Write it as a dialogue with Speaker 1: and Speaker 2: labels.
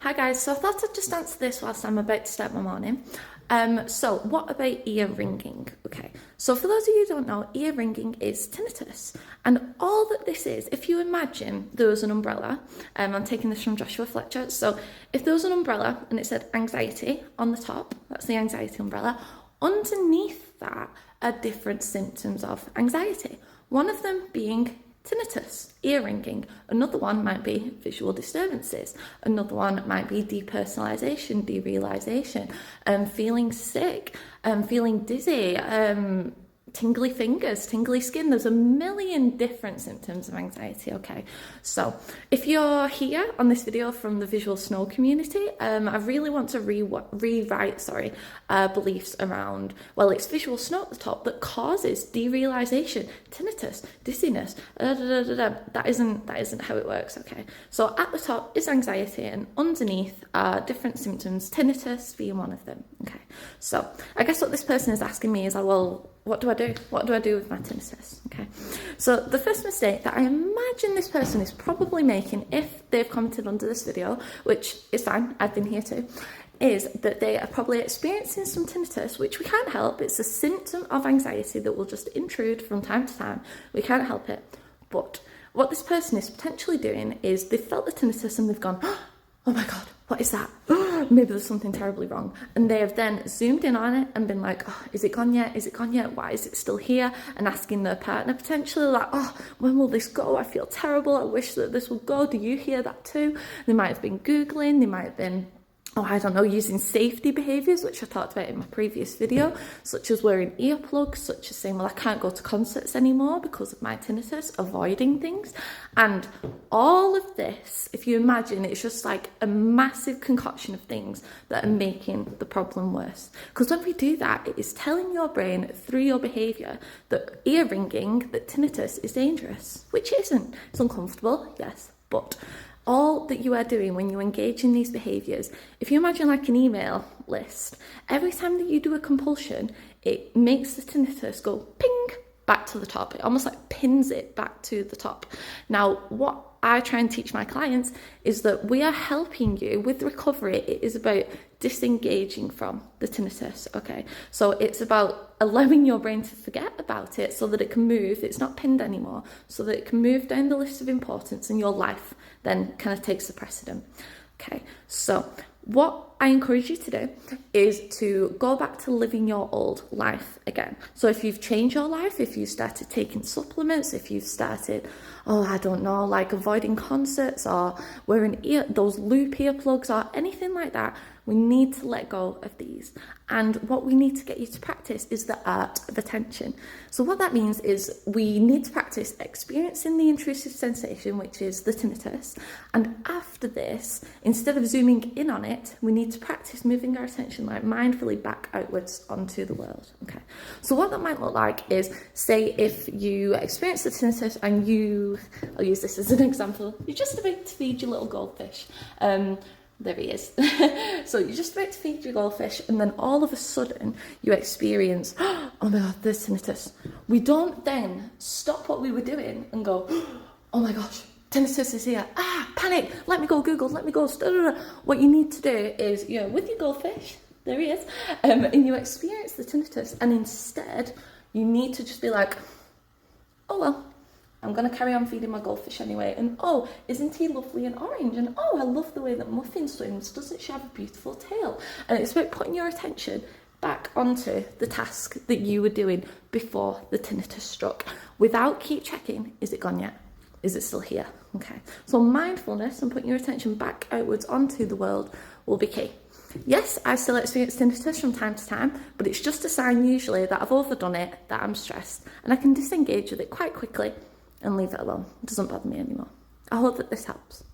Speaker 1: Hi guys, so I thought I'd just answer this whilst I'm about to start my morning. So what about ear ringing? Okay, so for those of you who don't know, ear ringing is tinnitus. And all that this is, if you imagine there was an umbrella, I'm taking this from Joshua Fletcher, so if there was an umbrella and it said anxiety on the top, that's the anxiety umbrella, underneath that are different symptoms of anxiety. One of them being tinnitus, ear ringing. Another one might be visual disturbances. Another one might be depersonalization, derealization, feeling sick, feeling dizzy, tingly fingers, tingly skin. There's a million different symptoms of anxiety, okay? So if you're here on this video from the visual snow community, I really want to rewrite beliefs around, well, it's visual snow at the top that causes derealization, tinnitus, dizziness, That isn't how it works, okay? So at the top is anxiety, and underneath are different symptoms, tinnitus being one of them, okay? So I guess what this person is asking me is, well, what do I do? What do I do with my tinnitus? Okay. So the first mistake that I imagine this person is probably making, if they've commented under this video, which is fine, I've been here too, is that they are probably experiencing some tinnitus, which we can't help. It's a symptom of anxiety that will just intrude from time to time. We can't help it. But what this person is potentially doing is they've felt the tinnitus and they've gone, oh my God, what is that? Maybe there's something terribly wrong. And they have then zoomed in on it and been like, oh, is it gone yet? Is it gone yet? Why is it still here? And asking their partner potentially like, oh, when will this go? I feel terrible. I wish that this would go. Do you hear that too? They might have been Googling. They might have been, using safety behaviours, which I talked about in my previous video, such as wearing earplugs, such as saying, well, I can't go to concerts anymore because of my tinnitus, avoiding things. And all of this, if you imagine, it's just like a massive concoction of things that are making the problem worse. Because when we do that, it is telling your brain through your behaviour that ear ringing, that tinnitus is dangerous, which it isn't. It's uncomfortable, yes, but all that you are doing when you engage in these behaviours, if you imagine like an email list, every time that you do a compulsion, it makes the tinnitus go ping back to the top. It almost like pins it back to the top. Now, what I try and teach my clients is that we are helping you with recovery. It is about disengaging from the tinnitus, okay? So it's about allowing your brain to forget about it so that it can move, it's not pinned anymore, so that it can move down the list of importance and your life then kind of takes the precedent. Okay, so what I encourage you to do is to go back to living your old life again. So if you've changed your life, if you started taking supplements, if you've started, like avoiding concerts or wearing those loop earplugs or anything like that, we need to let go of these. And what we need to get you to practice is the art of attention. So what that means is we need to practice experiencing the intrusive sensation, which is the tinnitus. And after this, instead of zooming in on it, we need to practice moving our attention like mindfully back outwards onto the world. Okay. So what that might look like is, say if you experience the tinnitus and I'll use this as an example, you're just about to feed your little goldfish. There he is. So you're just about to feed your goldfish and then all of a sudden you experience, oh my God, there's tinnitus. We don't then stop what we were doing and go, oh my gosh, tinnitus is here. Panic, let me go Google, let me go. What you need to do is, with your goldfish, there he is, and you experience the tinnitus, and instead you need to just be like, oh well, I'm going to carry on feeding my goldfish anyway. And oh, isn't he lovely and orange? And oh, I love the way that Muffin swims. Doesn't she have a beautiful tail? And it's about putting your attention back onto the task that you were doing before the tinnitus struck, without keep checking, is it gone yet? Is it still here? Okay. So mindfulness and putting your attention back outwards onto the world will be key. Yes, I still experience tinnitus from time to time, but it's just a sign usually that I've overdone it, that I'm stressed, and I can disengage with it quite quickly and leave it alone. It doesn't bother me anymore. I hope that this helps.